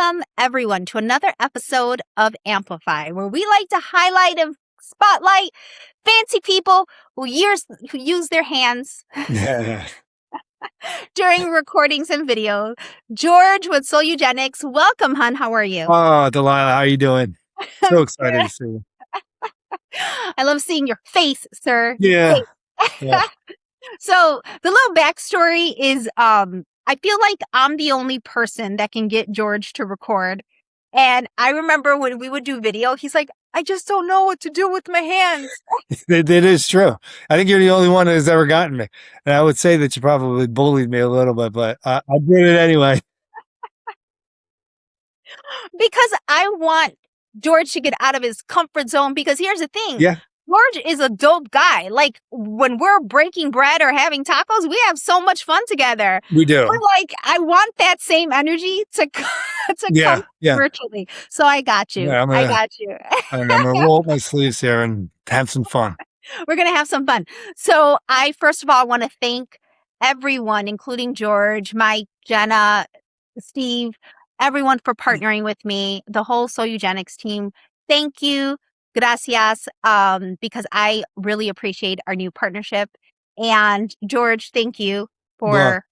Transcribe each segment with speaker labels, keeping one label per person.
Speaker 1: Welcome, everyone, to another episode of Amplify, where we like to highlight and spotlight fancy people who use their hands
Speaker 2: Yeah.
Speaker 1: during recordings and videos. George with Solugenix. Welcome, hon. How are you?
Speaker 2: Oh, Delilah, how you doing? So excited
Speaker 1: Good.
Speaker 2: to see you.
Speaker 1: I love seeing your face, sir.
Speaker 2: Yeah.
Speaker 1: Face.
Speaker 2: Yeah.
Speaker 1: So the little backstory is I feel like I'm the only person that can get George to record. And I remember when we would do video, he's like, I just don't know what to do with my hands.
Speaker 2: It is true. I think you're the only one who's ever gotten me. And I would say that you probably bullied me a little bit, but I did it anyway.
Speaker 1: Because I want George to get out of his comfort zone. Because here's the thing.
Speaker 2: Yeah.
Speaker 1: George is a dope guy. Like when we're breaking bread or having tacos, we have so much fun together.
Speaker 2: We do.
Speaker 1: But like, I want that same energy to come virtually. So I got you.
Speaker 2: Yeah,
Speaker 1: I got you.
Speaker 2: I'm gonna roll up my sleeves here and have some fun.
Speaker 1: We're going to have some fun. So I, first of all, want to thank everyone, including George, Mike, Jenna, Steve, everyone for partnering with me, the whole Solugenix team. Thank you. Gracias. Because I really appreciate our new partnership. And George, thank you for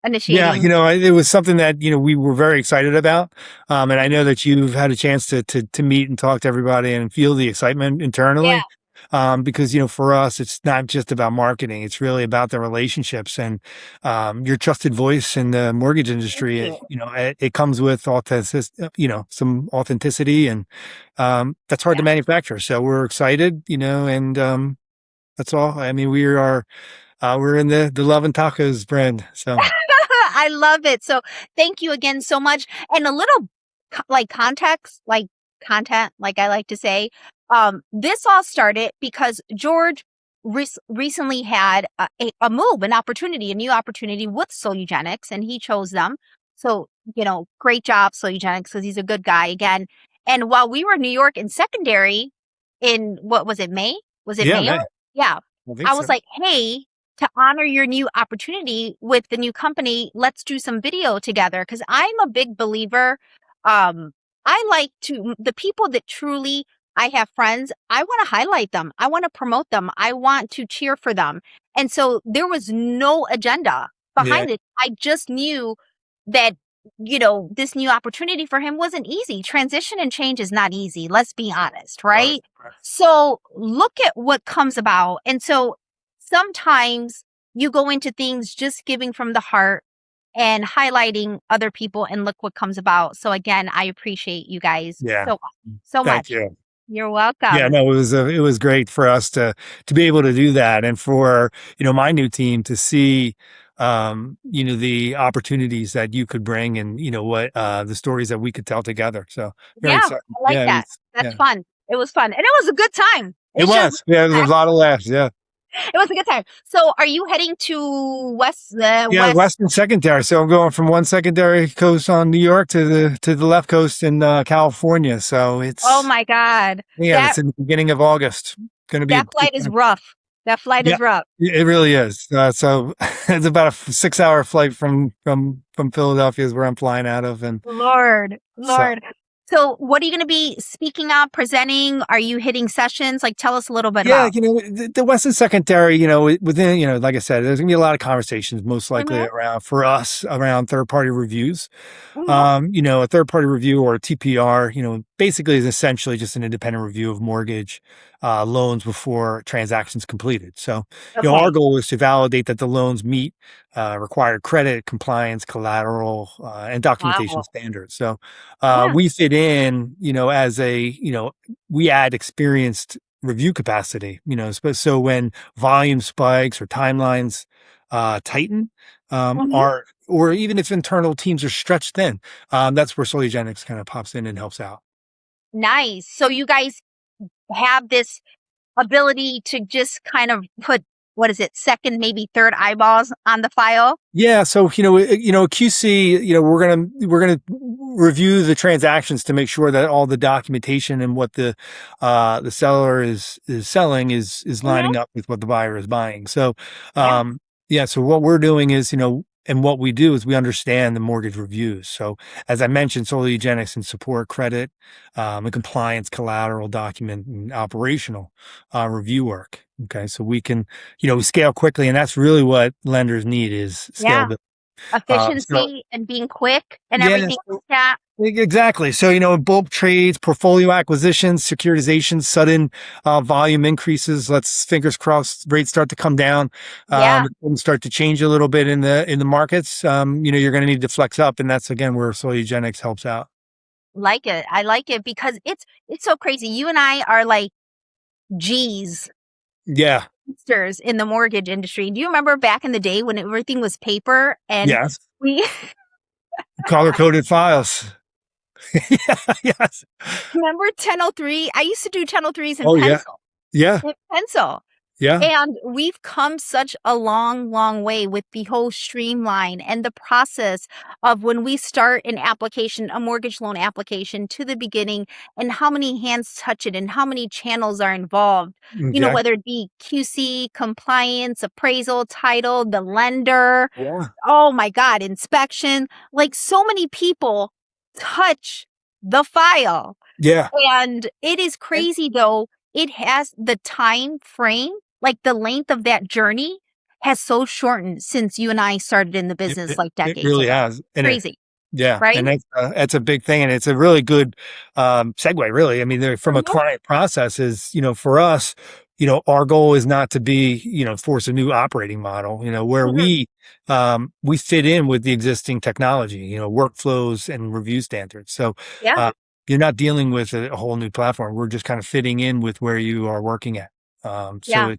Speaker 1: initiating.
Speaker 2: Yeah, it was something that, we were very excited about. And I know that you've had a chance to meet and talk to everybody and feel the excitement internally.
Speaker 1: Yeah.
Speaker 2: Because, for us, it's not just about marketing. It's really about the relationships and your trusted voice in the mortgage industry. It comes with some authenticity, and that's hard to manufacture. So we're excited, and that's all. I mean, we're in the Love and Tacos brand. So
Speaker 1: I love it. So thank you again so much. And a little context, content, like I like to say, this all started because George recently had a move, an opportunity, a new opportunity with Solugenix, and he chose them. So, great job, Solugenix, because he's a good guy again. And while we were in New York in secondary in, what was it, May? Was it May? Yeah. I was like, hey, to honor your new opportunity with the new company, let's do some video together. Because I'm a big believer. I like the people that truly, I have friends, I want to highlight them. I want to promote them. I want to cheer for them. And so there was no agenda behind it. I just knew that, this new opportunity for him wasn't easy. Transition and change is not easy. Let's be honest, right? So look at what comes about. And so sometimes you go into things just giving from the heart and highlighting other people, and look what comes about. So again, I appreciate you guys so much.
Speaker 2: Thank you.
Speaker 1: You're welcome.
Speaker 2: Yeah, no, it was great for us to be able to do that, and for my new team to see the opportunities that you could bring, and what the stories that we could tell together. So very exciting.
Speaker 1: I like that. That's fun. It was fun, and it was a good time.
Speaker 2: It was a lot of laughs. Yeah.
Speaker 1: It was a good time. So are you heading to
Speaker 2: Western Secondary. So I'm going from one secondary coast on New York to the left coast in California. So it's,
Speaker 1: oh my God.
Speaker 2: Yeah, it's in the beginning of August.
Speaker 1: That flight is rough. That flight is rough.
Speaker 2: It really is. So it's about a 6-hour flight from Philadelphia is where I'm flying out of. And
Speaker 1: Lord. So what are you going to be speaking on, presenting? Are you hitting sessions? Tell us a little bit about.
Speaker 2: The Western Secondary, within, like I said, there's going to be a lot of conversations, most likely around third-party reviews. A third-party review, or a TPR, basically is essentially just an independent review of mortgage loans before transactions completed. So, our goal is to validate that the loans meet required credit, compliance, collateral, and documentation standards. So we fit in, as we add experienced review capacity, so when volume spikes or timelines tighten, or even if internal teams are stretched thin, that's where Solugenix kind of pops in and helps out.
Speaker 1: Nice. So you guys have this ability to just kind of put, second, maybe third eyeballs on the file?
Speaker 2: Yeah. So, QC, we're going to review the transactions to make sure that all the documentation and what the seller is selling is lining up with what the buyer is buying. So, so what we're doing is, and what we do is we understand the mortgage reviews. So as I mentioned, Solugenix and support credit, and compliance, collateral, document, and operational review work. Okay, so we can, we scale quickly, and that's really what lenders need is
Speaker 1: Yeah.
Speaker 2: scalability. So
Speaker 1: Efficiency and being quick and
Speaker 2: yeah,
Speaker 1: everything like that.
Speaker 2: exactly. So, bulk trades, portfolio acquisitions, securitizations, sudden volume increases. Let's fingers crossed rates start to come down,
Speaker 1: Yeah.
Speaker 2: and start to change a little bit in the markets. You're going to need to flex up, and that's again where Solugenix helps out.
Speaker 1: Like it. I like it because it's so crazy. You and I are like G's
Speaker 2: Yeah.
Speaker 1: sisters in the mortgage industry. Do you remember back in the day when everything was paper and
Speaker 2: Yes.
Speaker 1: we
Speaker 2: Color coded files. Yeah, yes.
Speaker 1: remember 1003? I used to do 1003s in
Speaker 2: Oh yeah.
Speaker 1: pencil.
Speaker 2: Yeah.
Speaker 1: In pencil.
Speaker 2: Yeah.
Speaker 1: And we've come such a long, long way with the whole streamline and the process of when we start an application, a mortgage loan application to the beginning, and how many hands touch it and how many channels are involved.
Speaker 2: Exactly.
Speaker 1: Whether it be QC, compliance, appraisal, title, the lender,
Speaker 2: Yeah.
Speaker 1: oh my God, inspection. Like so many people touch the file.
Speaker 2: Yeah.
Speaker 1: And it is crazy though. It has the time frame, like the length of that journey has so shortened since you and I started in the
Speaker 2: It,
Speaker 1: business
Speaker 2: it,
Speaker 1: like
Speaker 2: it
Speaker 1: decades
Speaker 2: really
Speaker 1: ago.
Speaker 2: has.
Speaker 1: Crazy,
Speaker 2: Yeah,
Speaker 1: right?
Speaker 2: and that's a big thing, and it's a really good segue. Really, I mean, from a
Speaker 1: Mhm.
Speaker 2: client process is, for us, our goal is not to be, force a new operating model. Where
Speaker 1: Mhm.
Speaker 2: we fit in with the existing technology, workflows and review standards. So
Speaker 1: Yeah,
Speaker 2: you're not dealing with a whole new platform. We're just kind of fitting in with where you are working at. So
Speaker 1: yeah,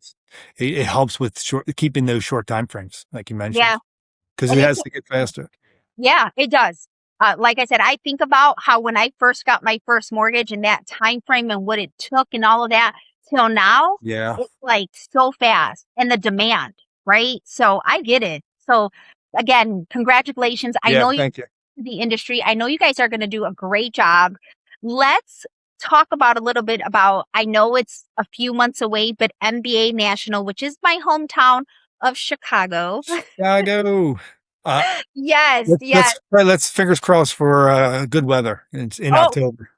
Speaker 2: it helps with keeping those short time frames, like you
Speaker 1: yeah.
Speaker 2: mentioned, because
Speaker 1: And
Speaker 2: it
Speaker 1: it's
Speaker 2: has to get faster.
Speaker 1: yeah, it does. Like I said, I think about how when I first got my first mortgage and that time frame and what it took and all of that till now,
Speaker 2: Yeah.
Speaker 1: it's like so fast and the demand, right? So I get it. So again, congratulations. I
Speaker 2: Yeah.
Speaker 1: know you
Speaker 2: Thank you.
Speaker 1: the industry. I know you guys are going to do a great job. Let's talk about a little bit about I know it's a few months away, but MBA National, which is my hometown of Chicago.
Speaker 2: Chicago. Uh,
Speaker 1: Yes,
Speaker 2: let's
Speaker 1: yes.
Speaker 2: let's fingers crossed for good weather. It's in
Speaker 1: Oh,
Speaker 2: October.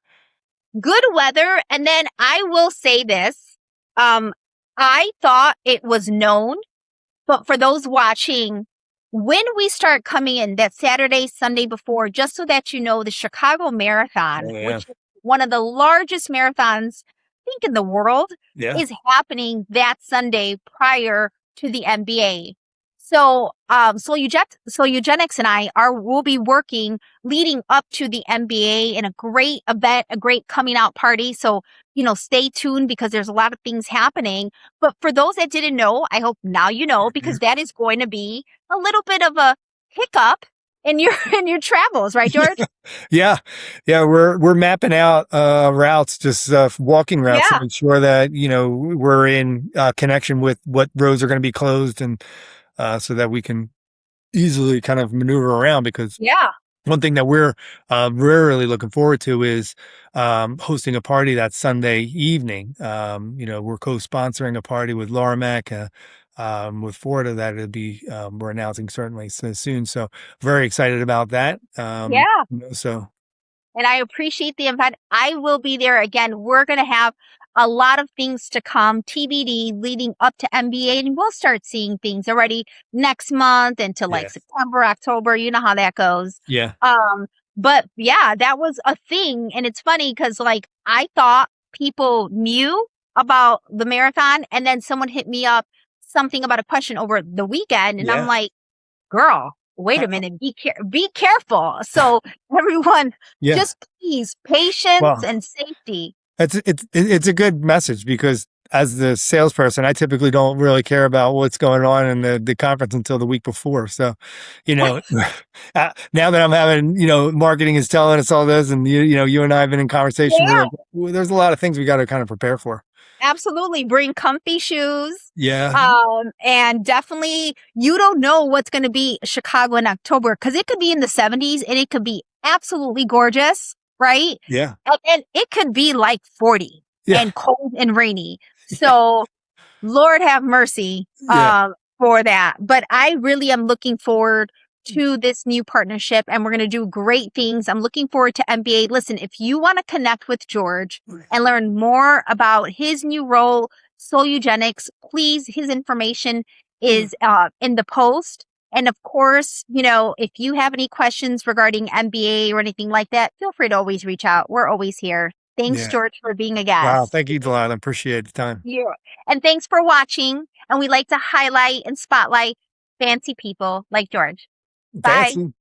Speaker 1: good weather. And then I will say this. Um, I thought it was known, but for those watching, when we start coming in that Saturday, Sunday before, just so that you know, the Chicago Marathon,
Speaker 2: Oh yeah,
Speaker 1: which is one of the largest marathons, I think, in the world,
Speaker 2: yeah,
Speaker 1: is happening that Sunday prior to the NBA. So Eugenics and I will be working leading up to the NBA and a great event, a great coming out party. So, stay tuned because there's a lot of things happening. But for those that didn't know, I hope now you know because
Speaker 2: mhm.
Speaker 1: that is going to be a little bit of a hiccup in your in your travels, right, George?
Speaker 2: Yeah, yeah. We're mapping out routes, just walking routes, to
Speaker 1: Yeah,
Speaker 2: make sure that we're in connection with what roads are going to be closed, and so that we can easily kind of maneuver around. Because
Speaker 1: yeah,
Speaker 2: one thing that we're really looking forward to is hosting a party that Sunday evening. We're co-sponsoring a party with Laura Mack, with Florida that it'll be we're announcing certainly so soon. So very excited about that.
Speaker 1: yeah.
Speaker 2: So
Speaker 1: And I appreciate the invite. I will be there again. We're going to have a lot of things to come, TBD, leading up to NBA, and we'll start seeing things already next month into like
Speaker 2: yeah,
Speaker 1: September, October. You know how that goes.
Speaker 2: yeah,
Speaker 1: Um, but yeah, that was a thing, and it's funny because like I thought people knew about the marathon, and then someone hit me up something about a question over the weekend, and I'm
Speaker 2: yeah,
Speaker 1: like, girl, wait a minute, be careful. So everyone,
Speaker 2: yeah.
Speaker 1: just please, patience
Speaker 2: Well,
Speaker 1: and safety.
Speaker 2: it's a good message because as the salesperson, I typically don't really care about what's going on in the conference until the week before. So, you know, now that I'm having, marketing is telling us all this, and you and I have been in conversation,
Speaker 1: Yeah,
Speaker 2: there's a lot of things we got to kind of prepare for.
Speaker 1: absolutely. Bring comfy shoes.
Speaker 2: Yeah,
Speaker 1: And definitely, you don't know what's going to be Chicago in October because it could be in the 70s and it could be absolutely gorgeous, right?
Speaker 2: yeah,
Speaker 1: And it could be like 40
Speaker 2: yeah,
Speaker 1: and cold and rainy. So Lord have mercy
Speaker 2: yeah,
Speaker 1: for that. But I really am looking forward to this new partnership, and we're going to do great things. I'm looking forward to MBA. Listen, if you want to connect with George and learn more about his new role, Solugenix, please, his information is in the post. And of course, if you have any questions regarding MBA or anything like that, feel free to always reach out. We're always here. Thanks,
Speaker 2: Yeah.
Speaker 1: George, for being a
Speaker 2: Wow.
Speaker 1: guest.
Speaker 2: Thank you, Delilah. Appreciate the time.
Speaker 1: Yeah. And thanks for watching. And we like to highlight and spotlight fancy people like George. Bye.
Speaker 2: Fancy.